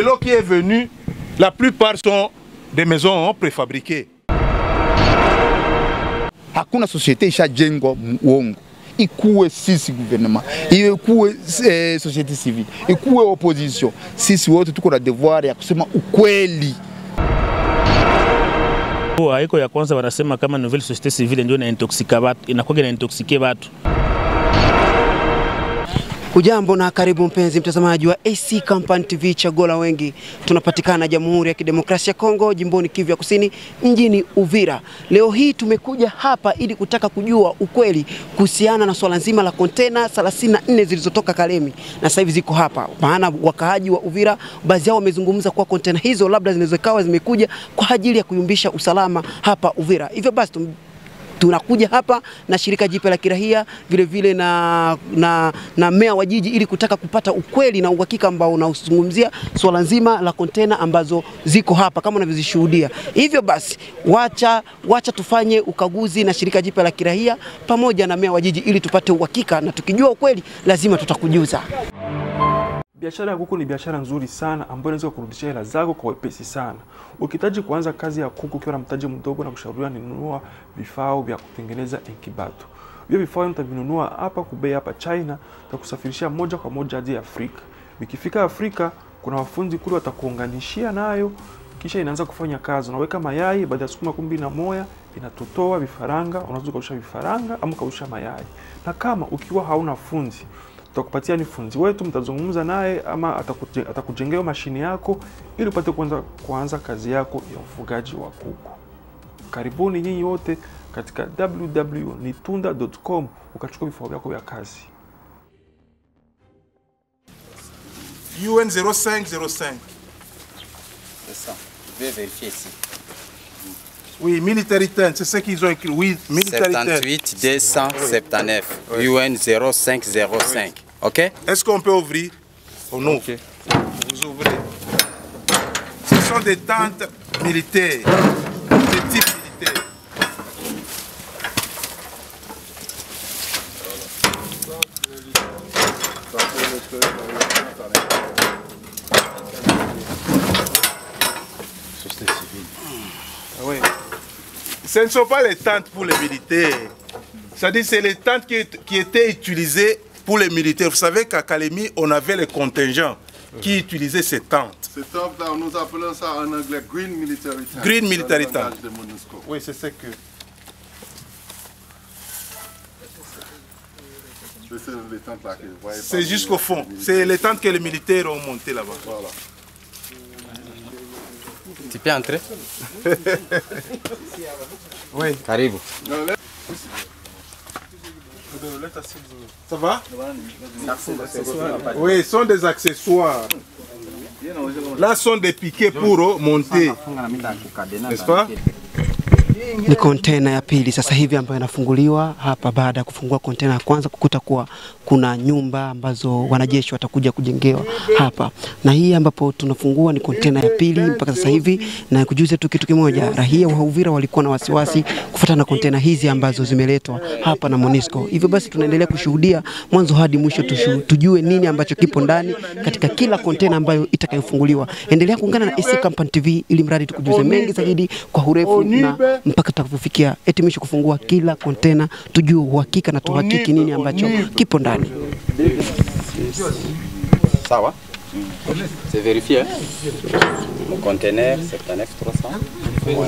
lots qui est venu, la plupart sont des maisons préfabriquées. Hakuna société ishajengwa uongo. Ikuwe sisi gouvernement, ikuwe société civile, ikuwe opposition. Sisi wote tuko na devoir ya kusema ukweli. Haiko ya kwanza wanasema kama nouvelle société civile ndio inaintoxika watu, inakuwa inaintoxike watu. Ujambo na karibu mpenzi mtazamaji wa AC Company TV, chaguo la wengi. Tunapatikana Jamhuri ya Kidemokrasia ya Kongo, jimboni Kivu ya Kusini, mjini Uvira. Leo hii tumekuja hapa ili kutaka kujua ukweli kuhusiana na swala nzima la kontena 34 zilizotoka Kalemi na sasa hivi ziko hapa. Maana wakaaji wa Uvira baadhi yao wamezungumza kwa kontena hizo labda zinaweza kawa zimekuja kwa ajili ya kuyumbisha usalama hapa Uvira. Hivyo basi tunakuja hapa na shirika jipya la kirahia vile vile na meya wa jiji ili kutaka kupata ukweli na uhakika ambao unaozungumzia swala nzima la kontena ambazo ziko hapa kama unavyozishuhudia. Hivyo basi wacha tufanye ukaguzi na shirika jipya la kirahia pamoja na meya wa jiji ili tupate uhakika, na tukijua ukweli lazima tutakujuza. Biashara ya kuku ni biashara nzuri sana ambayo inaweza kurudisha hela zako kwa wepesi sana. Ukihitaji kuanza kazi ya kuku ukiwa na mtaji mdogo, na kushauriwa ni nunua vifaa vya kutengeneza incubator. Hiyo vifaa utavinunua hapa kubei hapa China, utakusafirishia moja kwa moja hadi Afrika. Ikifika Afrika kuna wafundi kule watakuunganishia nayo, kisha inaanza kufanya kazi. Unaweka mayai, baada ya siku 11 inatotoa vifaranga, unaweza kuosha vifaranga ama kausha mayai. Na kama ukiwa hauna fundi, tutakupatia ni fundi wetu, mtazungumza naye ama atakujengea mashini yako ili upate kuanza kazi yako ya ufugaji wa kuku. Karibuni nyinyi wote katika www.nitunda.com ukachukua vifaa vyako vya kazi. UN 0505. C'est ça. Je vais vérifier ici. Oui, military tent, c'est ce qu'ils ont écrit. Oui, military tent. 78 279. Oui. UN 0505. OK? Est-ce qu'on peut ouvrir? Oh non. Okay. Vous ouvrez. Ce sont des tentes militaires, de type militaire. Société civile. Ah oui. Ce ne sont pas les tentes pour les militaires. C'est-à-dire c'est les tentes qui étaient utilisées pour les militaires. Vous savez qu'à Kalemi, on avait les contingents qui utilisaient ces tentes. Ces tentes-là, nous appelons ça en anglais Green Military Tent. Green Military Tent. Oui, c'est ce que... C'est jusqu'au fond. C'est les tentes que les militaires ont montées là-bas. Voilà. Tu peux entrer? Oui. Karibu. Ça va? Oui, ce sont des accessoires. Là, ce sont des piquets pour monter. N'est-ce pas? Ni kontena ya pili sasa hivi ambayo inafunguliwa hapa baada ya kufungua kontena ya kwanza kukuta kuwa kuna nyumba ambazo wanajeshi watakuja kujengewa hapa. Na hii ambapo tunafungua ni kontena ya pili mpaka sasa hivi, na kujuza tu kitu kimoja, raia wa Uvira walikuwa na wasiwasi kufuatana na kontena hizi ambazo zimeletwa hapa na MONUSCO. Hivyo basi tunaendelea kushuhudia mwanzo hadi mwisho tujue nini ambacho kipo ndani katika kila kontena ambayo itakayofunguliwa. Endelea kuungana na AC Company TV ili mradi tukujuze mengi zaidi kwa urefu na mpaka tutakapofikia hitimisho kufungua kila kontena, tujue uhakika na tuhakiki nini ambacho kipo ndani. Ça va? C'est vérifié. Mon conteneur 79 300.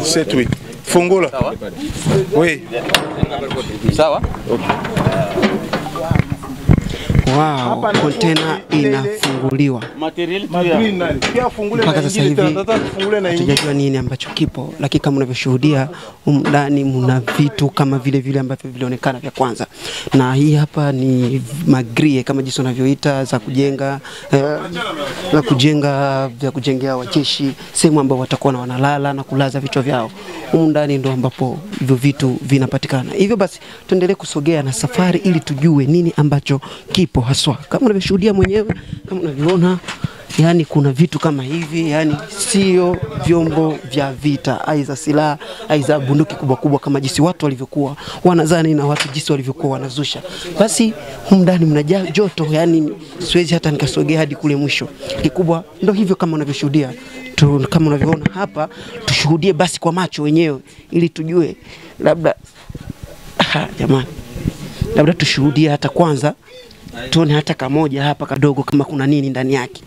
7-8. Fongola. Ça va? Oui. Ça va? Wow, kontena inafunguliwa. Mpaka sasa hivi hatujajua nini ambacho kipo, lakini kama unavyoshuhudia ndani mna vitu kama vile ambavyo vilionekana vya kwanza. Na hii hapa ni magrie kama jinsi unavyoita za kujenga vya kujengea wajeshi, sehemu ambao watakuwa wanalala na kulaza vichwa vyao. Humu ndani ndo ambapo hivyo vitu vinapatikana. Hivyo basi tuendelee kusogea na safari ili tujue nini ambacho kipo haswa. Kama unavyoshuhudia mwenyewe, kama unavyoona yani kuna vitu kama hivi, yani sio vyombo vya vita, aidha silaha, aidha bunduki kubwa kubwa kama jinsi watu walivyokuwa wanazani na watu jinsi walivyokuwa wanazusha. Basi humu ndani mnajaa joto, yani siwezi hata nikasogea hadi kule mwisho. Kikubwa ndio hivyo kama unavyoshuhudia. Kama unavyoona hapa, tushuhudie basi kwa macho wenyewe ili tujue, labda jamani, labda tushuhudie hata kwanza, tuone hata kamoja hapa kadogo kama kuna nini ndani yake.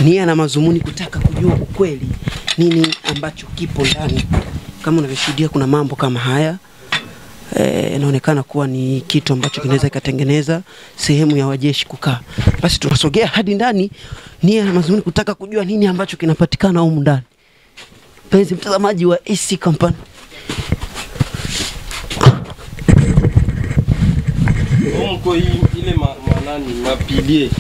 Nia na mazumuni kutaka kujua ukweli nini ambacho kipo ndani. Kama unavyoshuhudia kuna mambo kama haya. Inaonekana kuwa ni kitu ambacho kinaweza kikatengeneza sehemu ya wajeshi kukaa. Basi tunasogea hadi ndani, nia na mazumuni kutaka kujua nini ambacho kinapatikana humu ndani. Penzi mtazamaji wa AC Company. Onko ile manani mapilie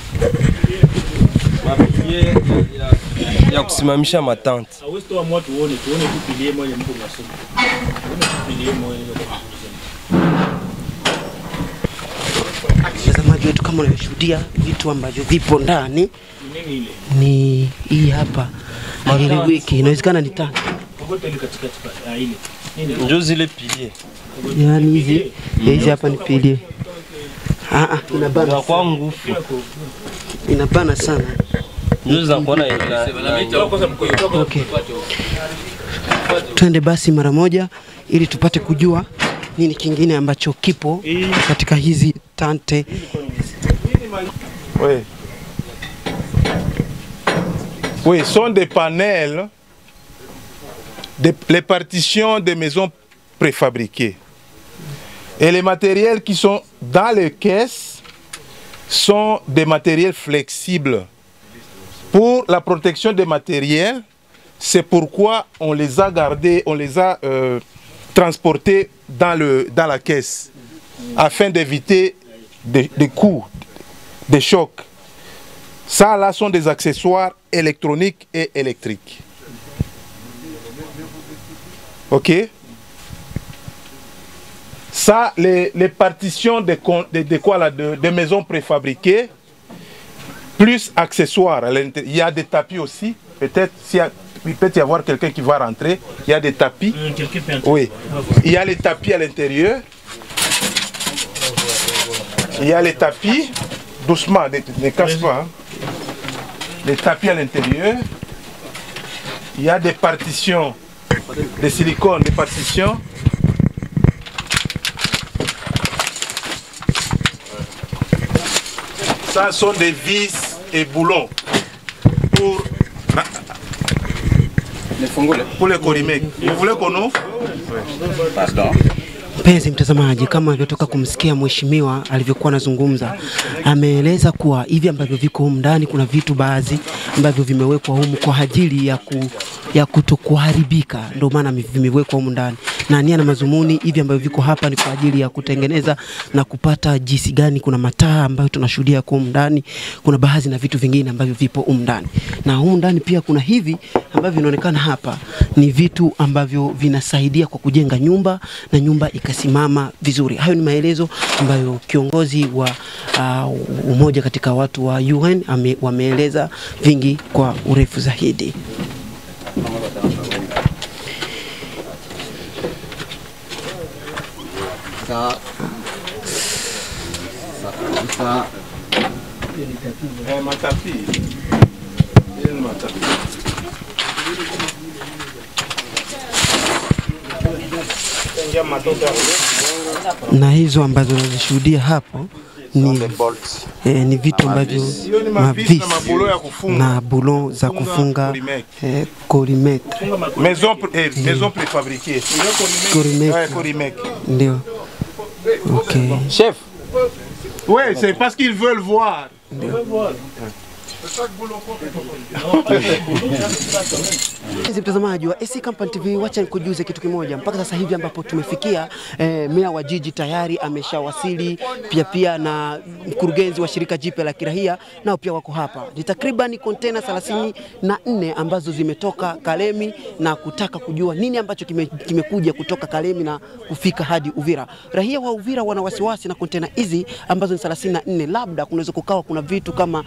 ya kusimamisha matante. Awesto wa watu tuone tu pilie moja mko mnasoma. Pilie moja. Mtazamaji wetu, kama unavyoshuhudia vitu ambavyo vipo ndani ni hii hapa. Ile wiki inawezekana ni tano. Popote ile katikati pa ile. Ndio zile pilie. Yaani hizi hapa ni pilie. Inabana kwa nguvu. Inabana sana. Ndio za kuona ila. Okay. Twende basi mara moja ili tupate kujua nini kingine ambacho kipo katika hizi tante. Oui. Oui, sont des panels, les partitions des maisons préfabriquées. Et les matériels qui sont dans les caisses sont des matériels flexibles. Pour la protection des matériels, c'est pourquoi on les a gardés, on les a transportés dans la caisse, afin d'éviter des coups, des chocs. Ça là sont des accessoires électroniques et électriques. Ok? Ça, les partitions de maisons préfabriquées, plus accessoires. Il y a des tapis aussi. Peut-être il peut y avoir quelqu'un qui va rentrer. Il y a des tapis. Oui. Il y a les tapis à l'intérieur. Il y a les tapis. Doucement, ne casse pas. Hein. Les tapis à l'intérieur. Il y a des partitions de silicone, des partitions. Ça sont des vis et boulons pour les corimèques. Vous voulez qu'on ouvre? Pardon. Penzi mtazamaji, kama alivyotoka kumsikia mheshimiwa alivyokuwa anazungumza, ameeleza kuwa hivi ambavyo viko humu ndani kuna vitu baadhi ambavyo vimewekwa humu kwa ajili ya kutokuharibika, ndio maana vimewekwa humu ndani. Na nia na mazumuni hivi ambavyo viko hapa ni kwa ajili ya kutengeneza na kupata jinsi gani kuna mataa ambayo tunashuhudia kwa humu ndani, kuna baadhi na vitu vingine ambavyo vipo humu ndani. Na humu ndani pia kuna hivi ambavyo vinaonekana hapa ni vitu ambavyo vinasaidia kwa kujenga nyumba na nyumba ikasimama vizuri. Hayo ni maelezo ambayo kiongozi wa umoja katika watu wa UN wameeleza vingi kwa urefu zaidi. Na hizo ambazo nazishuhudia hapo ni vitu ambavyo mavis na boulon za kufunga colimetre. Maison préfabriquée. Colimetre. Ndio. Okay. Chef. Oui, c'est parce qu'ils veulent voir. Mtazamaji wa AC Company TV, wacha nikujuze kitu kimoja. Mpaka sasa hivi ambapo tumefikia, meya wa jiji tayari ameshawasili, pia na mkurugenzi wa shirika jipya la kirahia nao pia wako hapa. Ni takriban container 34 ambazo zimetoka Kalemi na kutaka kujua nini ambacho kimekuja kutoka Kalemi na kufika hadi Uvira. Rahia wa Uvira wana wasiwasi na container hizi ambazo ni 34. Labda kunaweza kukawa kuna vitu kama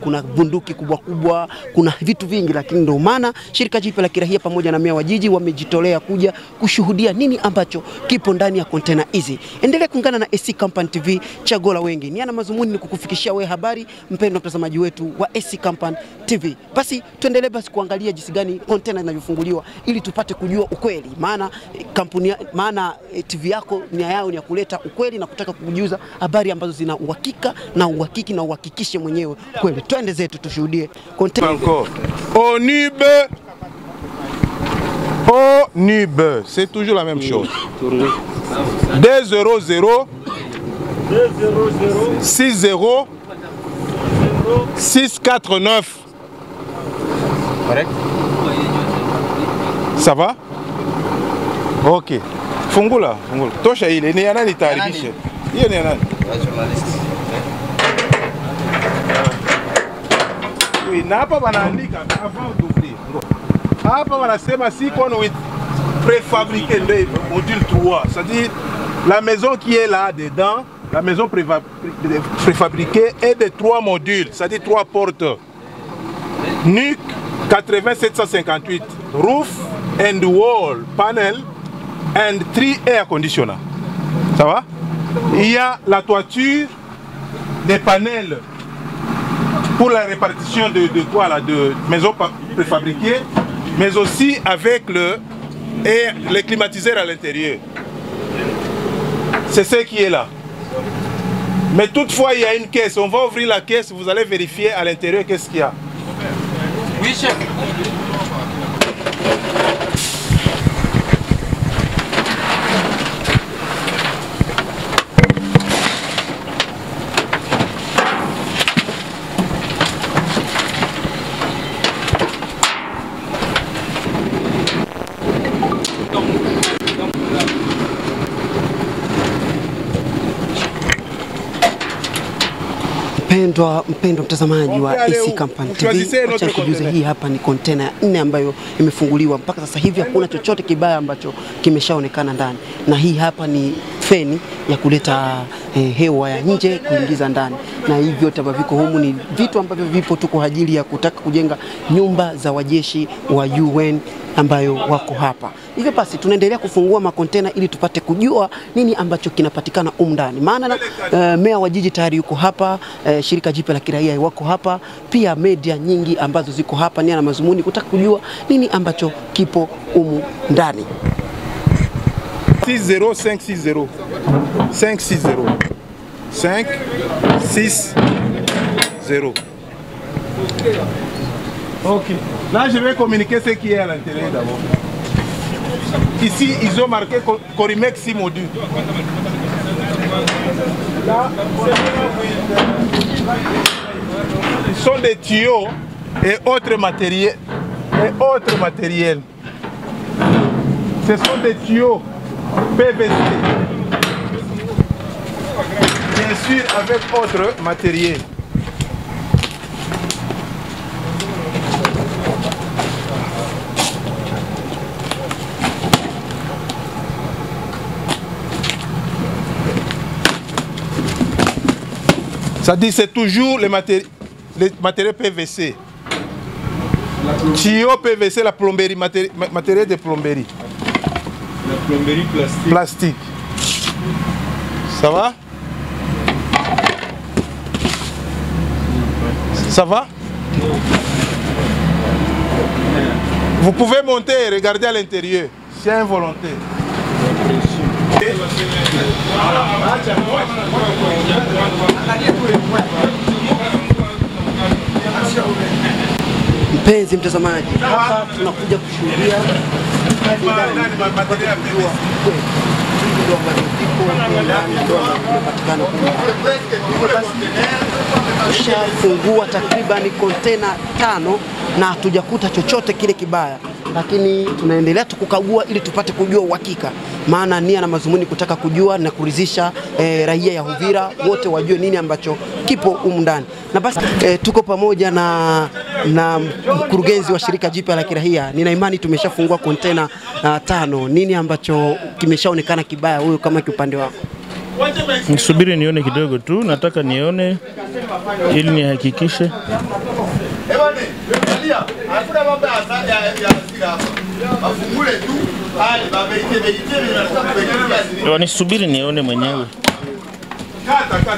kuna bunduki kubwa, kuna vitu vingi, lakini ndio maana shirika jipya la kirahia pamoja na meya wa jiji wamejitolea kuja kushuhudia nini ambacho kipo ndani ya container hizi. Endelea kuungana na AC Company TV, chaguo la wengi. Ni ana mazumuni ni kukufikishia wewe habari, mpendwa mtazamaji wetu wa AC Company TV. Basi tuendelee kuangalia jinsi gani container zinavyofunguliwa ili tupate kujua ukweli. Maana TV yako nia yao ni ya kuleta ukweli na kutaka kukujuza habari ambazo zina uhakika na uhakiki na uhakikishe mwenyewe kweli. Twende zetu tushuhudie container. ONUB, c'est toujours la même chose. 200 60 649. Correct? Ça va? Ok. Fungula. Tosha ile ni nani taarifishe? Hiyo ni nani? Journalist. Oui, na hapa wanaandika avant d'ouvrir. Hapa wanasema si qu'on with préfabriqué le module 3, c'est-à-dire la maison qui est là dedans, la maison préfabriquée est de 3 modules, c'est-à-dire 3 portes. NUC 80758, roof and wall panel and 3 air conditioner. Ça va? Il y a la toiture, des panels pour la répartition de toits là, de maisons préfabriquées, mais aussi avec les climatiseurs à l'intérieur. C'est ce qui est là. Mais toutefois, il y a une caisse. On va ouvrir la caisse, vous allez vérifier à l'intérieur qu'est-ce qu'il y a. Oui, chef. Mpendwa mtazamaji wa AC Company TV, acha nikujuze hii hapa ni container 4 ambayo imefunguliwa. Mpaka sasa hivi hakuna chochote kibaya ambacho kimeshaonekana ndani, na hii hapa ni feni ya kuleta hewa ya nje kuingiza ndani, na hivi vyote ambavyo viko humu ni vitu ambavyo vipo tu kwa ajili ya kutaka kujenga nyumba za wajeshi wa UN ambayo wako hapa. Hivyo basi tunaendelea kufungua makontena ili tupate kujua nini ambacho kinapatikana humu ndani. Maana meya wa jiji tayari yuko hapa, shirika jipya la kirahia wako hapa, pia media nyingi ambazo ziko hapa, nia na mazumuni kutaka kujua nini ambacho kipo humu ndani. 60560 560 560. Ok. Là, je vais communiquer ce qui est à l'intérieur d'abord. Ici, ils ont marqué Corimex 6 modules. Là, ce sont des tuyaux et autres matériels. Ce sont des tuyaux PVC. Bien sûr, avec autres matériels. Ça dit c'est toujours les matériaux PVC. Tuyau PVC, la plomberie, matériel de plomberie. La plomberie plastique. Plastique. Ça va? Ça va? Vous pouvez monter et regarder à l'intérieur. C'est involontaire. Mpenzi mtazamaji, hapa tunakuja kushuhudia ndio ambavyo vipo ndani, ndio ambavyo vinapatikana kule. Tushafungua takriban kontena 5 na hatujakuta chochote kile kibaya, lakini tunaendelea tukukagua ili tupate kujua uhakika, maana nia na mazumuni kutaka kujua na kuridhisha raia ya Uvira wote wajue nini ambacho kipo humu ndani. Na basi tuko pamoja na mkurugenzi wa shirika jipya la kiraia. Nina imani tumeshafungua kontena 5. Nini ambacho kimeshaonekana kibaya huyo kama kiupande wako? Nisubiri nione kidogo tu, nataka nione ili nihakikishe. Nisubiri nione mwenyewe.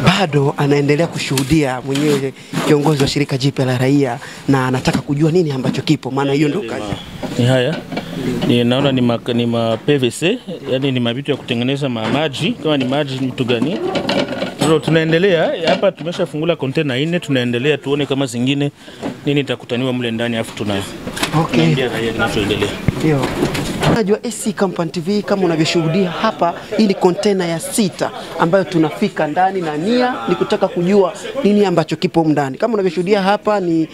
Bado anaendelea kushuhudia mwenyewe kiongozi wa shirika jipya la raia, na anataka kujua nini ambacho kipo, maana hiyo ndio kazi. Ni haya. Naona ni ma PVC, yani ni mabitu ya kutengeneza maji. Kama ni maji ni kitu gani? Tunaendelea hapa, tumeshafungula kontena 4, tunaendelea tuone kama zingine nini itakutaniwa mle ndani, afu tuna okay. Ndio. Najua AC Company TV kama unavyoshuhudia hapa, hii ni kontena ya 6 ambayo tunafika ndani, na nia ni kutaka kujua nini ambacho kipo ndani. Kama unavyoshuhudia hapa ni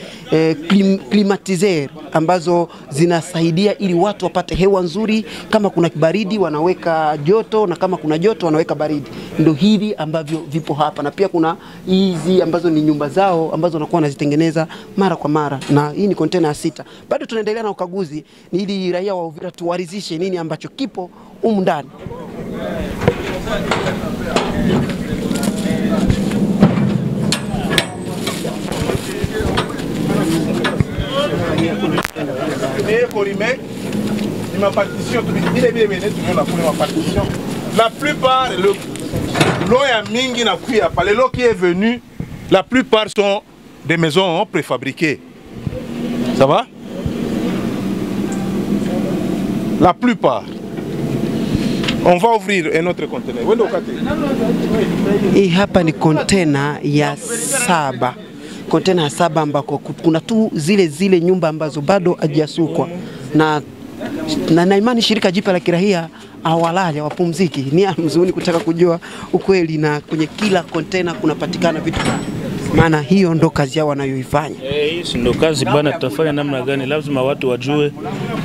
climatizer ambazo zinasaidia ili watu wapate hewa nzuri. Kama kuna baridi wanaweka joto, na kama kuna joto wanaweka baridi. Ndio hivi ambavyo vipo hapa, na pia kuna hizi ambazo ni nyumba zao ambazo wanakuwa wanazitengeneza mara kwa mara, na hii ni kontena ya 6. Bado tunaendelea na ukaguzi ili raia wa Uvira tuwaridhishe nini ambacho kipo humu ndani. La plupart, l'eau est mingi na kuya, par l'eau qui est venue, la plupart sont des maisons préfabriquées. Ça va? La plupart. On va ouvrir un autre conteneur. Hii hapa ni kontena ya 7. Kontena ya 7 ambako kuna tu zile nyumba ambazo bado hajasukwa, na imani shirika jipya la kiraia awalale wapumziki. Ni mzuni kutaka kujua ukweli, na kwenye kila kontena kunapatikana vitu gani, maana hiyo ndo kazi yao wanayoifanya. Hii ndo kazi bwana, tutafanya namna gani? Lazima watu wajue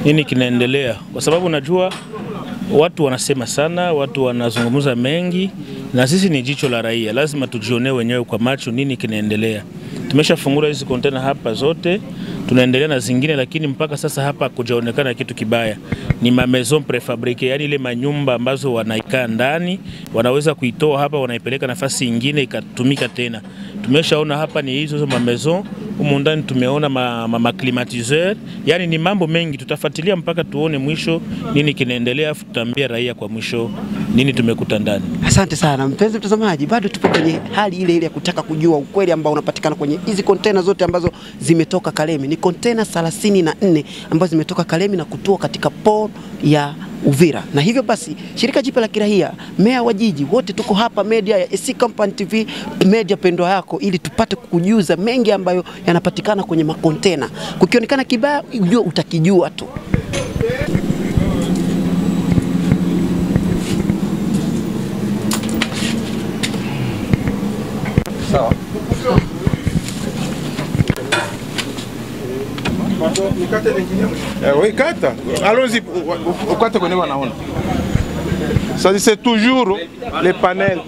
nini kinaendelea, kwa sababu najua watu wanasema sana, watu wanazungumza mengi, na sisi ni jicho la raia, lazima tujionee wenyewe kwa macho nini kinaendelea. Tumeshafungua hizi kontena hapa zote, tunaendelea na zingine, lakini mpaka sasa hapa kujaonekana kitu kibaya. Ni ma maison préfabriquée, yani ile manyumba ambazo wanaikaa ndani, wanaweza kuitoa hapa wanaipeleka nafasi nyingine ikatumika tena. Tumeshaona hapa ni hizo ma maison, humu ndani tumeona ma climatiseur, yani ni mambo mengi. Tutafuatilia mpaka tuone mwisho nini kinaendelea, afu tutambia raia kwa mwisho nini tumekuta ndani. Asante sana mpenzi mtazamaji, bado tupo kwenye hali ile ya kutaka kujua ukweli ambao unapatikana kwenye hizi kontena zote ambazo zimetoka Kalemi. Ni kontena 34 ambazo zimetoka Kalemi na kutua katika port ya Uvira. Na hivyo basi shirika jipya la kiraia, meya wa jiji, wote tuko hapa media ya AC Company TV, media pendwa yako, ili tupate kukujuza mengi ambayo yanapatikana kwenye makontena. Kukionekana kibaya, ujue utakijua tu. Sawa. Oui, kata. Allons-y, au kata qu'on est wanaona. Ça c'est toujours les panels.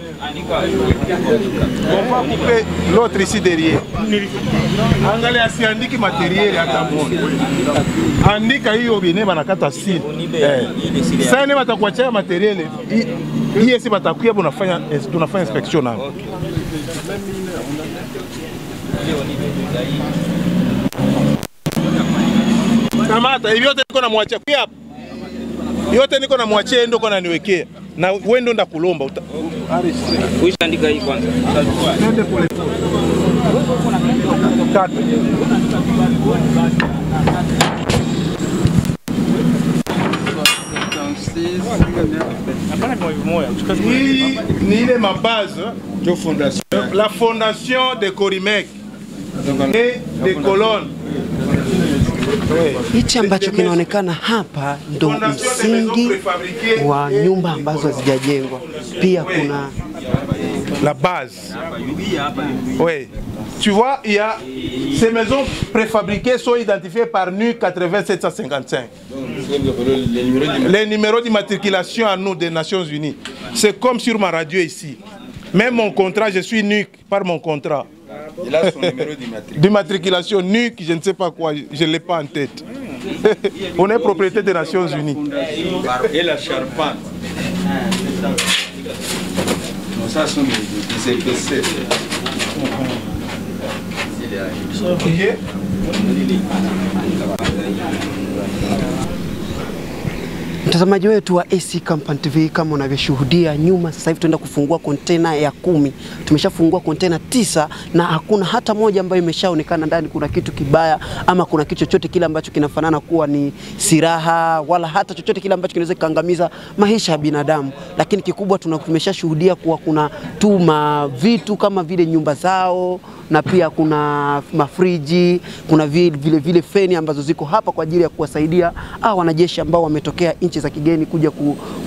On va couper l'autre ici derrière. Angalia asiandiki matériel hata moja. Andika hiyo bine banakata siri. Sasa ni batakuachia matériel. Hii si batakuya tunafanya inspection nao. Kamata, hivi yote niko namwachia kwa hapa. Yote niko namwachia ndo kona niwekea. Na wewe ndo ndakulomba. Uishaandika hii kwanza. Nende pole. Kata. Hii ni ile mabase de fondation. La fondation de Corimec et des colonnes. Hichi ambacho kinaonekana hapa ndo msingi wa nyumba ambazo hazijajengwa. Pia kuna la base. Oui. Tu vois, il y a ces maisons préfabriquées sont identifiées par NU 8755. Les numéros d'immatriculation à nous des Nations Unies. C'est comme sur ma radio ici. Même mon contrat, je suis NUC par mon contrat. Il a son numéro d'immatriculation NUC, je ne sais pas quoi, je ne l'ai pas en tête. On est propriété des Nations Unies. Et la charpente. Ça sont des épaisseurs. Ok. Mtazamaji wetu wa AC Company TV, kama unavyoshuhudia nyuma, sasa hivi tunaenda kufungua kontena ya 10. Tumeshafungua kontena 9 na hakuna hata moja ambayo imeshaonekana ndani kuna kitu kibaya ama kuna kitu chochote kile ambacho kinafanana kuwa ni silaha wala hata chochote kile ambacho kinaweza kuangamiza maisha ya binadamu. Lakini kikubwa tumeshashuhudia kuwa kuna tu vitu kama vile nyumba zao, na pia kuna mafriji, kuna vile feni ambazo ziko hapa kwa ajili ya kuwasaidia wanajeshi ambao wametokea nchi za kigeni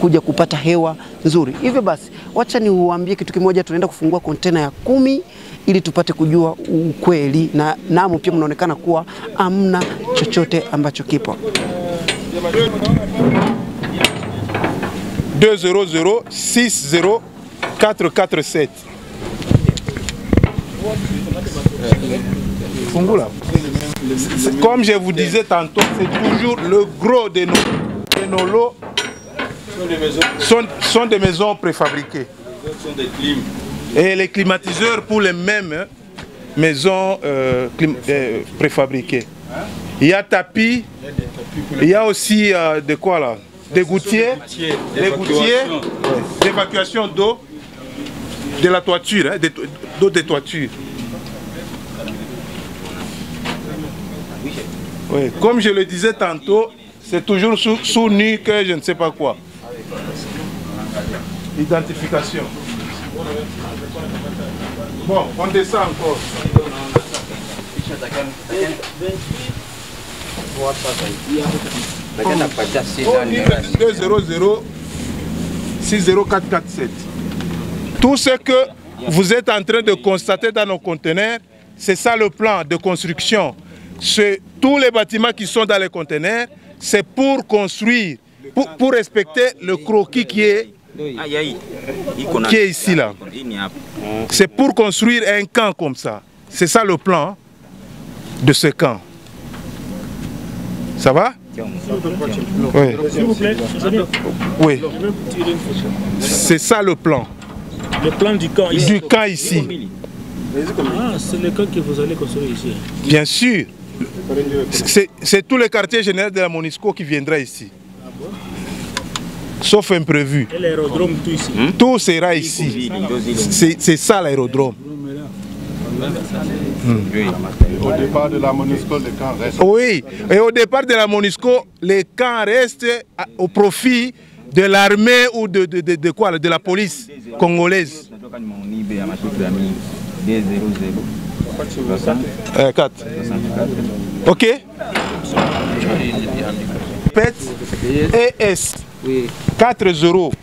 kuja kupata hewa nzuri. Hivyo basi, wacha niwaambie kitu kimoja, tunaenda kufungua kontena ya 10 ili tupate kujua ukweli, na namo pia mnaonekana kuwa amna chochote ambacho kipo. 200-60447. Comme je vous disais tantôt, c'est toujours le gros de nos lots sont des maisons préfabriquées. Et les climatiseurs pour les mêmes maisons préfabriquées. Il y a tapis, il y a aussi de quoi là? Des gouttières, d'évacuation d'eau de la toiture, hein, d'eau de toiture. Oui, comme je le disais tantôt, c'est toujours sous nu que je ne sais pas quoi. Identification. Bon, on descend encore. 200-60447. Tout ce que vous êtes en train de constater dans nos conteneurs, c'est ça le plan de construction. Tous les bâtiments qui sont dans les conteneurs, c'est pour construire, pour respecter le croquis qui est ici là. C'est pour construire un camp comme ça. C'est ça le plan de ce camp. Ça va? Oui. Oui. C'est ça le plan. Le plan du camp ici. Du camp ici. Ah, c'est le camp que vous allez construire ici. Bien sûr. C'est tout le quartier général de la MONUSCO qui viendra ici. Sauf imprévu. Et l'aérodrome, tout ici. Tout sera ici. C'est ça l'aérodrome. Au départ de la MONUSCO, le camp reste. Oui, et au départ de la MONUSCO, les camps restent au profit de l'armée ou de quoi, de la police congolaise. 4. Ok. PET ES 40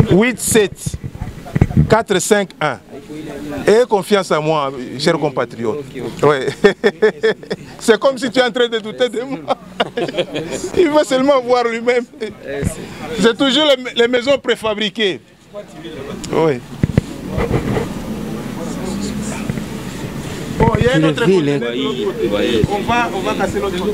87 451. Et confiance à moi, chers compatriotes. Ouais. C'est comme si tu es en train de douter de moi. Il veut seulement voir lui-même. C'est toujours les maisons préfabriquées. Oui. Bon, il y a une autre ville. On va casser l'autre côté.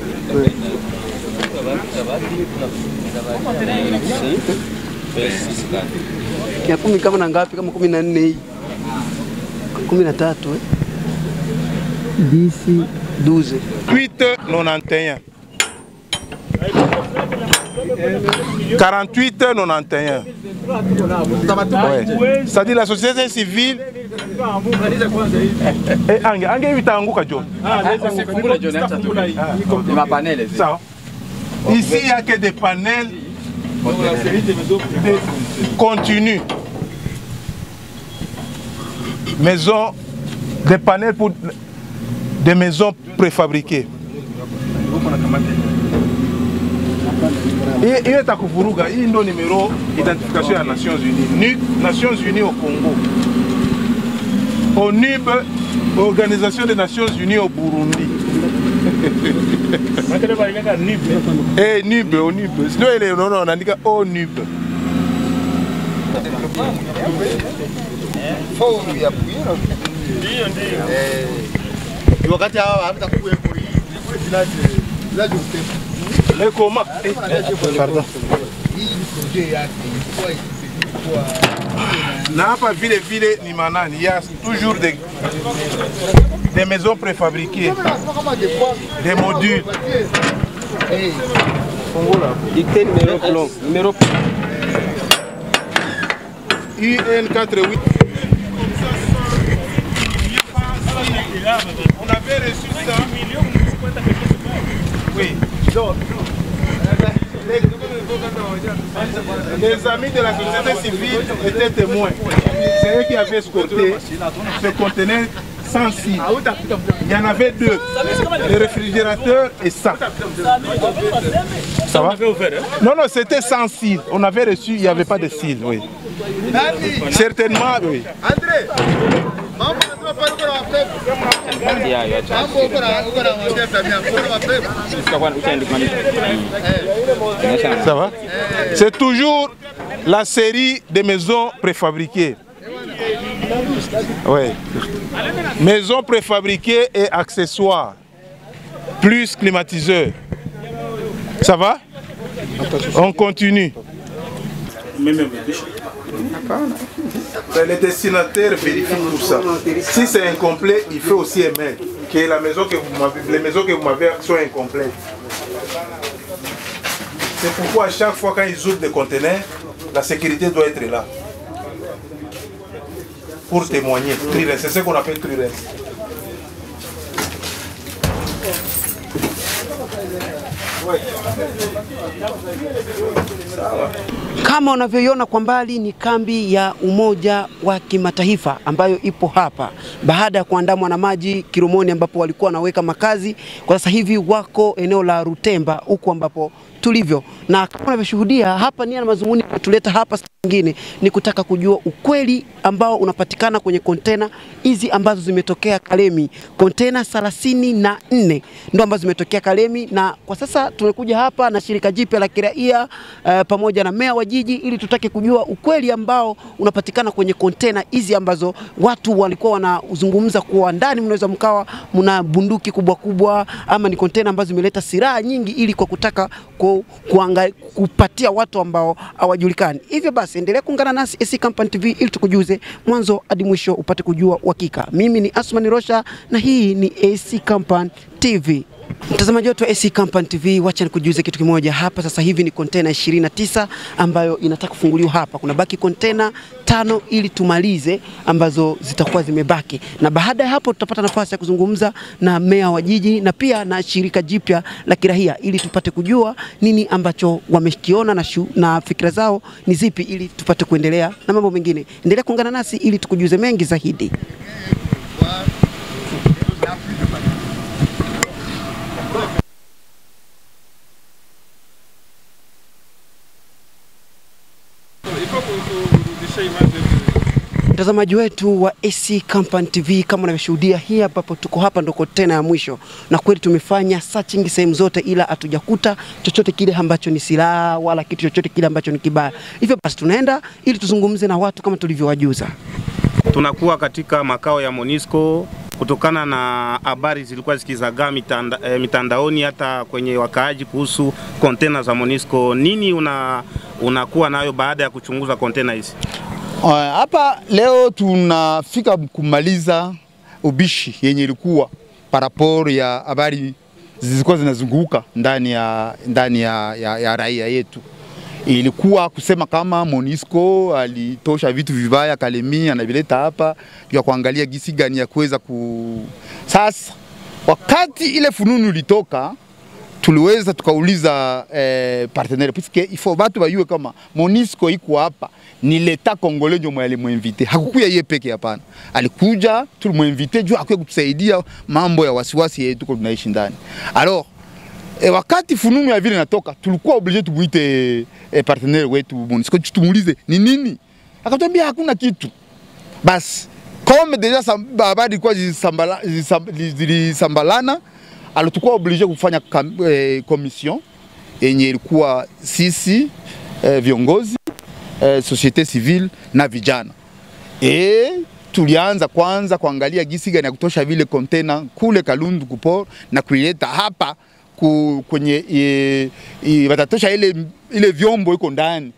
Ya 10 kama na ngapi, kama 14 hii 13 10 12 891 4891. Ouais. C'est-à-dire la société civile. Ici, il n'y a que des panels continus. Maisons, des panels pour des maisons préfabriquées. Hiyo itakuvuruga. Hii ndio numero identification ya Nations Unies. Nations Unies au Congo. ONUB, Organisation des Nations Unies au Burundi. NUB, ONUB. Sinon ile non anaandika ONUB. Wakati hawa hamtakuwa les comment pardon na hapa vile ni manani, il y a toujours des maisons préfabriquées, des modules. Dictez numéro UN48. On avait reçu ça. Oui. Donc, les amis de la société civile étaient témoins. C'est eux qui avaient escorté ce conteneur sans cils. Il y en avait deux, le réfrigérateur et ça. Ça va? Non, c'était sans cils. On avait reçu, il n'y avait pas de cils, oui. Certainement, oui. André, ça va? C'est toujours la série des maisons préfabriquées. Oui. Maisons préfabriquées et accessoires, plus climatiseurs. Ça va? On continue. Les destinataires vérifient tout ça. Si c'est incomplet, il faut aussi émettre que les maisons que vous m'avez sont incomplètes. C'est pourquoi à chaque fois quand ils ouvrent des conteneurs, la sécurité doit être là. Pour témoigner. C'est ce qu'on appelle triresse. Kama unavyoiona kwa mbali ni kambi ya Umoja wa Kimataifa ambayo ipo hapa baada ya kuandamwa na maji Kirumoni ambapo walikuwa wanaweka makazi. Kwa sasa hivi wako eneo la Rutemba huko ambapo tulivyo, na kama unavyoshuhudia hapa nia na mazunguni kutuleta hapa nyingine ni kutaka kujua ukweli ambao unapatikana kwenye kontena hizi ambazo zimetokea Kalemi. Kontena 34 ndio ambazo zimetokea Kalemi, na kwa sasa tumekuja hapa na shirika jipya la kiraia pamoja na meya wa jiji ili tutake kujua ukweli ambao unapatikana kwenye kontena hizi ambazo watu walikuwa wanazungumza kuwa ndani mnaweza mkawa mna bunduki kubwa kubwa, ama ni kontena ambazo zimeleta silaha nyingi ili kwa kutaka kupatia watu ambao hawajulikani. Hivyo basi endelea kuungana nasi AC Company TV ili tukujuze mwanzo hadi mwisho upate kujua uhakika. Mimi ni Asmani Rosha na hii ni AC Company TV. Mtazamaji wetu wa AC Company TV, wacha nikujuze kitu kimoja. Hapa sasa hivi ni kontena 29 ambayo inataka kufunguliwa hapa. Kuna baki kontena 5 ili tumalize ambazo zitakuwa zimebaki. Na baada ya hapo tutapata nafasi ya kuzungumza na meya wa jiji na pia na shirika jipya la kiraia ili tupate kujua nini ambacho wamekiona na fikra zao ni zipi ili tupate kuendelea na mambo mengine. Endelea kuungana nasi ili tukujuze mengi zaidi. Mtazamaji wetu wa AC Company TV, kama unavyoshuhudia hii ambapo tuko hapa ndo kontena ya mwisho, na kweli tumefanya searching sehemu zote ila hatujakuta chochote kile ambacho ni silaha wala kitu chochote kile ambacho ni kibaya. Hivyo basi tunaenda ili tuzungumze na watu kama tulivyowajuza. Tunakuwa katika makao ya MONUSCO kutokana na habari zilikuwa zikizagaa mitandaoni hata kwenye wakaaji kuhusu kontena za MONUSCO. Nini unakuwa nayo baada ya kuchunguza kontena hizi? Hapa leo tunafika kumaliza ubishi yenye ilikuwa paraporo ya habari zilikuwa zinazunguka ndani ya raia yetu. Ilikuwa kusema kama MONUSCO alitosha vitu vibaya Kalemi anavileta hapa ya kuangalia gisi gani ya kuweza Sasa wakati ile fununu ilitoka tuliweza tukauliza partenaire puisque il faut batu bayue kama MONUSCO iko hapa ni leta congolais ndio mwalimuinvite. Hakukuya yeye peke hapana. Alikuja tulimuinvite juu akwe kutusaidia mambo ya wasiwasi yetu tunaishi ndani. Alors wakati fununu ya vile natoka tulikuwa obligé tumuite partenaire wetu MONUSCO tumuulize ni nini, akatuambia hakuna kitu. Basi comme deja habari kwa zilisambalana, alikuwa obligé kufanya commission yenye ilikuwa sisi viongozi société civile na vijana. Tulianza kwanza kuangalia gisi gani ya kutosha vile container kule Kalundu kupor na kuileta hapa kwenye watatosha ile vyombo iko ndani.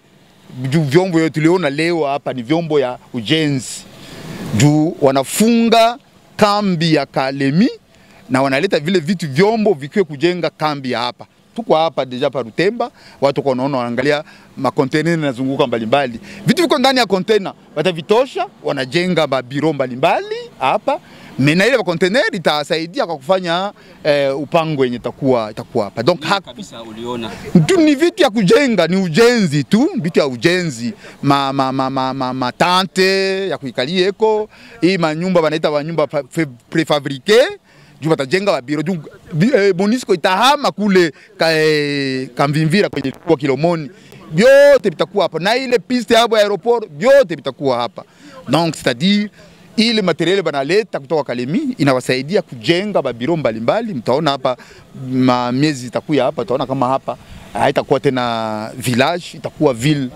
Vyombo yote tuliona leo hapa ni vyombo ya ujenzi. Juu wanafunga kambi ya Kalemi na wanaleta vile vitu vyombo vikiwe kujenga kambi ya hapa. Tuko hapa deja pa Rutemba, watu wanaona wanaangalia makontener yanazunguka mbalimbali. Vitu viko ndani ya container, watavitosha, wanajenga mabiro mbalimbali hapa. Mena ile container itasaidia kwa kufanya upango yenye itakuwa hapa. Donc kabisa uliona. Ni vitu ya kujenga, ni ujenzi tu, vitu ya ujenzi, matante ya kuikalia eko, hii manyumba wanaita manyumba prefabriqué. Juu watajenga mabiro, juu MONUSCO itahama kule Kamvimvira kwenye kwa Kilomoni. Vyote vitakuwa hapa na ile piste hapo ya aeroport vyote vitakuwa hapa. Donc c'est-à-dire ile materiel banaleta kutoka Kalemi inawasaidia kujenga mabiro mbalimbali. Mtaona hapa miezi itakuwa hapa, mtaona kama hapa haitakuwa tena village, itakuwa ville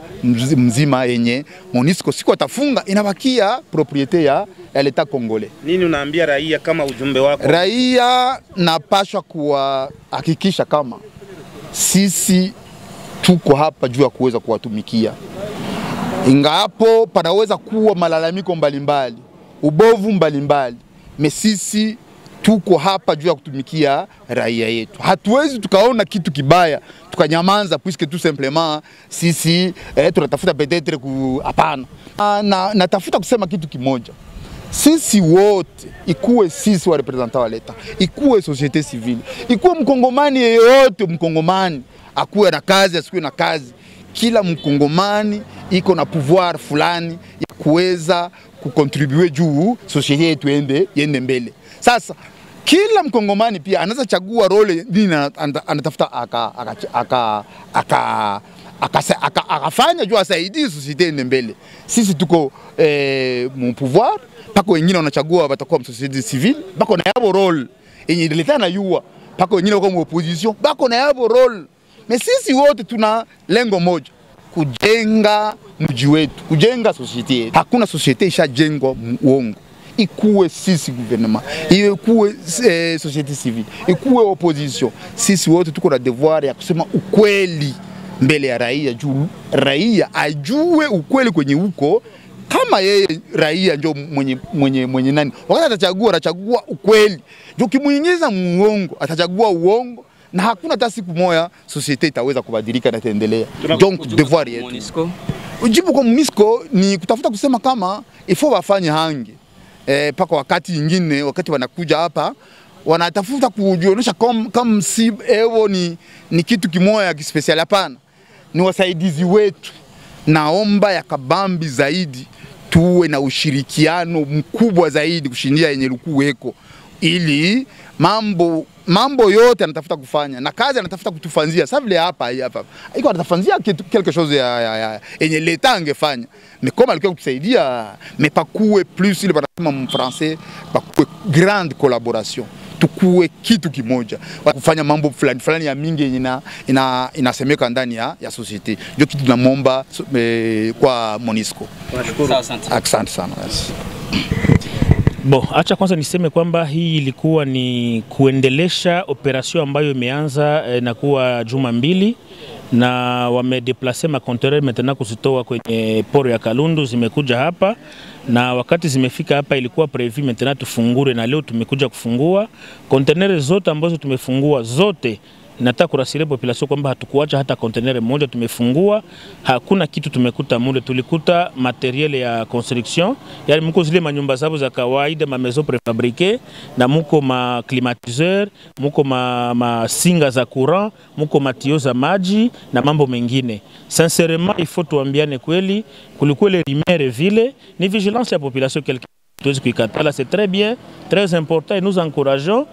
mzima yenye MONUSCO siku atafunga inabakia propriete ya l'État congolais. Nini unaambia raia kama ujumbe wako? Raia napaswa kuhakikisha kama sisi tuko hapa juu ya kuweza kuwatumikia. Ingapo panaweza kuwa malalamiko mbalimbali, ubovu mbalimbali, sisi tuko hapa juu ya kutumikia raia yetu. Hatuwezi tukaona kitu kibaya tukanyamanza puisque tout simplement sisi tunatafuta peut-être hapana. Natafuta kusema kitu kimoja. Sisi wote, ikuwe sisi wa representant wa leta, ikuwe société civile, ikuwe mkongomani yeyote mkongomani, akuwe na kazi, asikuwe na kazi, kila mkongomani iko na pouvoir fulani ya kuweza kukontribue juu société yetu yende mbele. Sasa kila mkongomani pia anaweza chagua role nini anatafuta akafanya juu asaidie société yende mbele. Sisi tuko mon pouvoir, pako wengine wanachagua watakuwa société civile, bako na yabo role yenye leta na yua, pako wengine wako opposition, bako na yabo role. Mais sisi wote tuna lengo moja, kujenga mji wetu, kujenga société yetu. Hakuna société ishajengwa uongo. Ikuwe sisi gouvernement, ikuwe société civile, ikuwe opposition, sisi wote tuko na devoir ya kusema ukweli mbele ya raia, juu raia ajue ukweli kwenye huko. Kama yeye raia ndio mwenye nani, wakati atachagua ukweli. Juu kimuingiza muongo, atachagua uongo na hakuna hata siku moja société itaweza kubadilika na itaendelea. Donc devoir yetu. Ujibu kwa MONUSCO ni kutafuta kusema kama ifo wafanye hangi. Paka wakati nyingine, wakati wanakuja hapa wanatafuta kujionyesha kama si evo ni kitu kimoja kispecial. Hapana, ni wasaidizi wetu. Naomba ya kabambi zaidi tuwe na ushirikiano mkubwa zaidi kushindia yenye lukuweko, ili mambo yote anatafuta kufanya na kazi anatafuta kutufanzia. Sasa vile hapa iko anatafanzia quelque chose ya yenye leta angefanya, mais comme alikuwa kutusaidia, mais pakuwe plus ile wanasema en français, pakuwe grande collaboration, tukuwe kitu kimoja kufanya mambo fulani ya mingi yenye inasemeka ndani ya société. Ndio kitu tunamomba kwa MONUSCO. Asante sana. Bo, acha kwanza niseme kwamba hii ilikuwa ni kuendelesha operation ambayo imeanza na kuwa juma mbili, na wamedeplace makonteneur maintenant kuzitoa kwenye port ya Kalundu, zimekuja hapa, na wakati zimefika hapa ilikuwa prevu maintenant tufungure, na leo tumekuja kufungua konteneur zote ambazo tumefungua zote. Nataka kurasilia population kwamba hatukuacha hata container moja tumefungua. Hakuna kitu tumekuta mule, tulikuta materiel ya construction, yani mko zile manyumba zabo za kawaida, ma maison préfabriquées, na muko ma climatiseur, muko ma singa za courant, muko matio za maji na mambo mengine. Sincèrement, il faut tuambiane kweli, kulikuwa le rumeur vile, ni vigilance ya population quelque chose qui katala, c'est très bien, très important, et nous encourageons.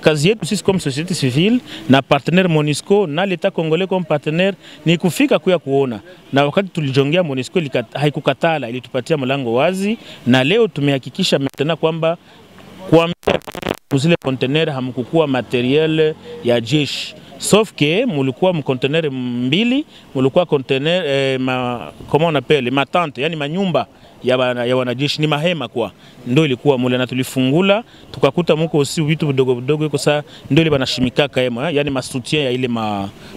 Kazi yetu sisi comme société civile na partenaire MONUSCO na l'État congolais comme partenaire ni kufika kuya kuona, na wakati tulijongea MONUSCO haikukatala, ilitupatia mlango wazi, na leo tumehakikisha maintenant kwamba kwa zile container hamkukua materiel ya jeshi, sauf que mulikuwa mkontener mbili, mulikuwa container comment on appelle matante, yani manyumba ya wanajeshi, ni mahema kwa ndio ilikuwa mule, na tulifungula tukakuta muko usi vitu vidogo vidogo iko saa ndio ile banashimika kaema, yani masoutien ya ile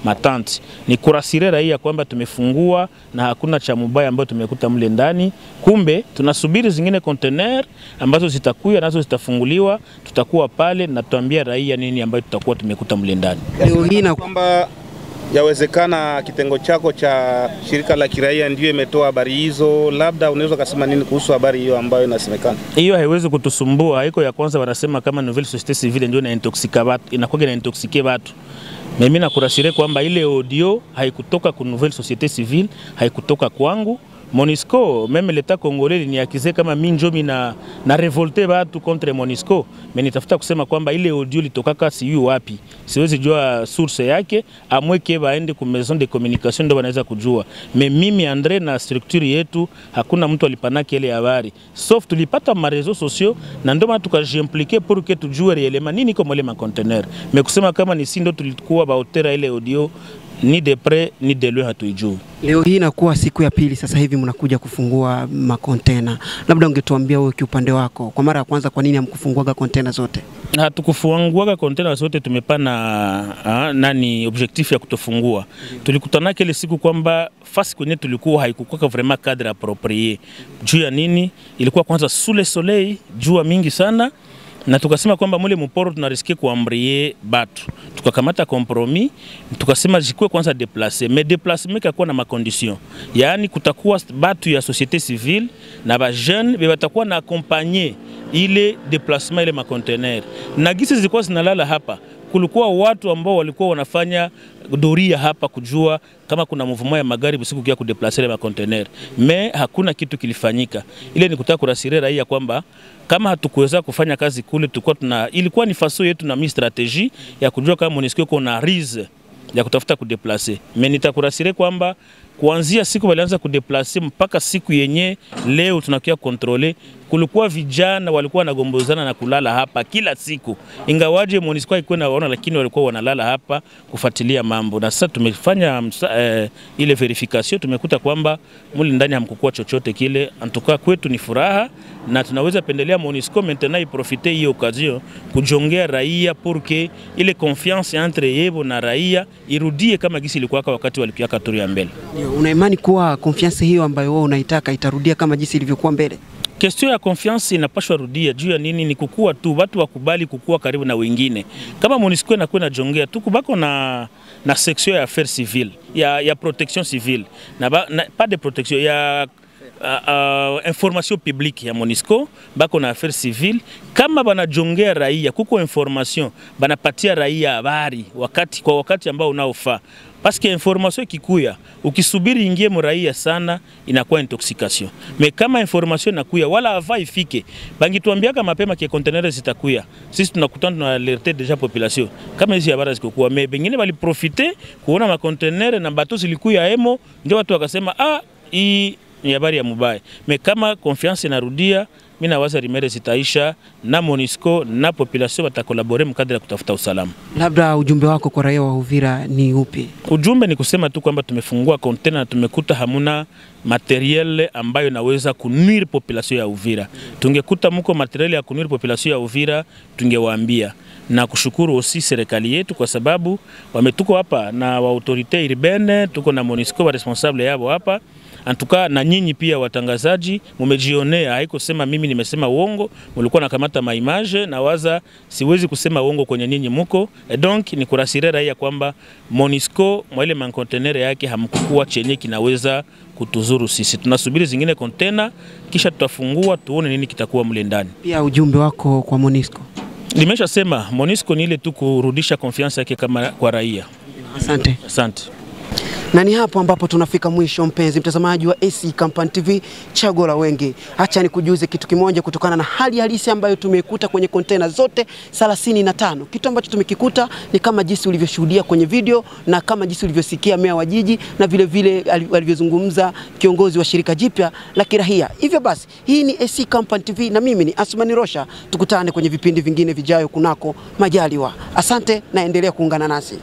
matante. Ni kurasire raia kwamba tumefungua na hakuna cha mubaya ambayo tumekuta mule ndani. Kumbe tunasubiri zingine container ambazo zitakuya nazo zitafunguliwa, tutakuwa pale na tuambia raia nini ambayo tutakuwa tumekuta mule ndani. Leo hii na kwamba yawezekana kitengo chako cha shirika la kiraia ndio imetoa habari hizo, labda unaweza kusema nini kuhusu habari hiyo ambayo inasemekana? Hiyo haiwezi kutusumbua. Haiko ya kwanza wanasema kama nouvelle société civile ndio inaintoxika watu, inakuwa inaintoxike watu. Mimi nakurasire kwamba ile audio haikutoka ku nouvelle société civile, haikutoka kwangu. MONUSCO, même l'État congolais ni akize kama minjomi na revolte watu contre MONUSCO. Mimi nitafuta kusema kwamba ile audio litokaka siyo wapi. Siwezi jua source yake, amweke baende ku maison de communication ndio wanaweza kujua. Mimi Andre na structure yetu hakuna mtu alipanaki ile habari. Sauf tulipata ma réseaux sociaux na ndio maana tukajimpliquer pour que tujue réellement nini comme les conteneurs. Mais kusema kama ni sindo tulikuwa baotera ile audio ni de près ni de loin hatuijui. Leo hii inakuwa siku ya pili sasa hivi mnakuja kufungua makontena. Labda ungetuambia wewe kiupande wako, kwa mara ya kwanza kwa nini hamkufunguaga kontena zote? Hatukufunguaga kontena zote, tumepana nani objectif ya kutofungua. Tulikutana kile siku kwamba fasi kwenye tulikuwa haikukuwa vraiment cadre approprié. Juu ya nini? Ilikuwa kwanza sous le soleil, jua mingi sana. Na tukasema kwamba mule mporo tunarisikia kuambrie batu. Tukakamata compromis, tukasema jikwe kwanza déplacer, mais déplacement kakuwa na makondition. Yaani kutakuwa batu ya société civile na ba jeune batakuwa na accompagner ile déplacement ile makontener. Na gisi zilikuwa zinalala hapa, kulikuwa watu ambao walikuwa wanafanya doria hapa kujua kama kuna mouvement ya magari busiku kia kudeplacer ma container, mais hakuna kitu kilifanyika. Ile ni kutaka kurasire raia kwamba kama hatukuweza kufanya kazi kule, tulikuwa ilikuwa ni faso yetu na mi strategie ya kujua kama MONUSCO kuna rise ya kutafuta kudeplacer. Mais nitakurasire kwamba kuanzia siku walianza kudeplacer mpaka siku yenye leo tunakia kontrole, kulikuwa vijana walikuwa wanagombozana na kulala hapa kila siku. Ingawaje MONUSCO iko naona, lakini walikuwa wanalala hapa kufuatilia mambo. Na sasa tumefanya ile verification, tumekuta kwamba muli ndani hamkukua chochote kile. Antuka kwetu ni furaha, na tunaweza pendelea MONUSCO maintenant iprofite hiyo occasion kujongea raia pour que ile confiance entre yebo na raia irudie kama gisi ilikuwa wakati walikuwa katuri ya mbele. Una imani kuwa confiance hiyo ambayo wewe unaitaka itarudia kama jinsi ilivyokuwa mbele? Question ya confiance inapaswa rudia. Juu ya nini? Ni kukua tu, watu wakubali kukua karibu na wengine. Kama MONUSCO inakuwa inajongea tu kubako na section ya affaires civiles, ya protection civile, na pas de protection ya information publique ya MONUSCO, bako na affaires civiles. Kama banajongea raia, kuko information, banapatia raia habari kwa wakati ambao unaofaa. Parce que information kikuya, ukisubiri ingie mraia sana inakuwa intoxication. Mais kama information inakuya wala ava ifike, bangituambiaka mapema ke container zitakuya. Sisi tunakutana na alerter déjà population. Kama hizi habari zikokuwa, mais bengine bali profiter kuona ma container na bateau zilikuya emo, ndio watu wakasema hii ni habari ya mubaya. Mais kama confiance inarudia, mimi nawaza rimere zitaisha na MONUSCO na population watakolabore mkadri ya kutafuta usalama. Labda ujumbe wako kwa raia wa Uvira ni upi? Ujumbe ni kusema tu kwamba tumefungua container na tumekuta hamuna materiel ambayo naweza kunuire population ya Uvira. Tungekuta muko materiel ya kunuire population ya Uvira, tungewaambia. Na kushukuru osi serikali yetu kwa sababu wametuko hapa na wa autorite urbaine, tuko na MONUSCO wa responsable yao hapa. Antuka na nyinyi pia watangazaji mumejionea, haiko sema mimi nimesema uongo, mulikuwa nakamata maimage na waza siwezi kusema uongo kwenye nyinyi muko. Donc ni kurasire raia kwamba MONUSCO mwele mankontenere yake hamkukua chenye kinaweza kutuzuru sisi. Tunasubiri zingine container kisha tutafungua tuone nini kitakuwa mle ndani. Pia ujumbe wako kwa MONUSCO? Nimesha sema MONUSCO ni ile tu kurudisha confiance yake kama kwa raia. Asante. Asante. Na ni hapo ambapo tunafika mwisho, mpenzi mtazamaji wa AC Company TV Chaguo la Wengi. Acha nikujuze kitu kimoja kutokana na hali halisi ambayo tumekuta kwenye container zote 35. Kitu ambacho tumekikuta ni kama jinsi ulivyoshuhudia kwenye video na kama jinsi ulivyosikia meya wa jiji na vile vile alivyozungumza kiongozi wa shirika jipya la kirahia. Hivyo basi, hii ni AC Company TV na mimi ni Asmani Rosha. Tukutane kwenye vipindi vingine vijayo kunako majaliwa. Asante na endelea kuungana nasi.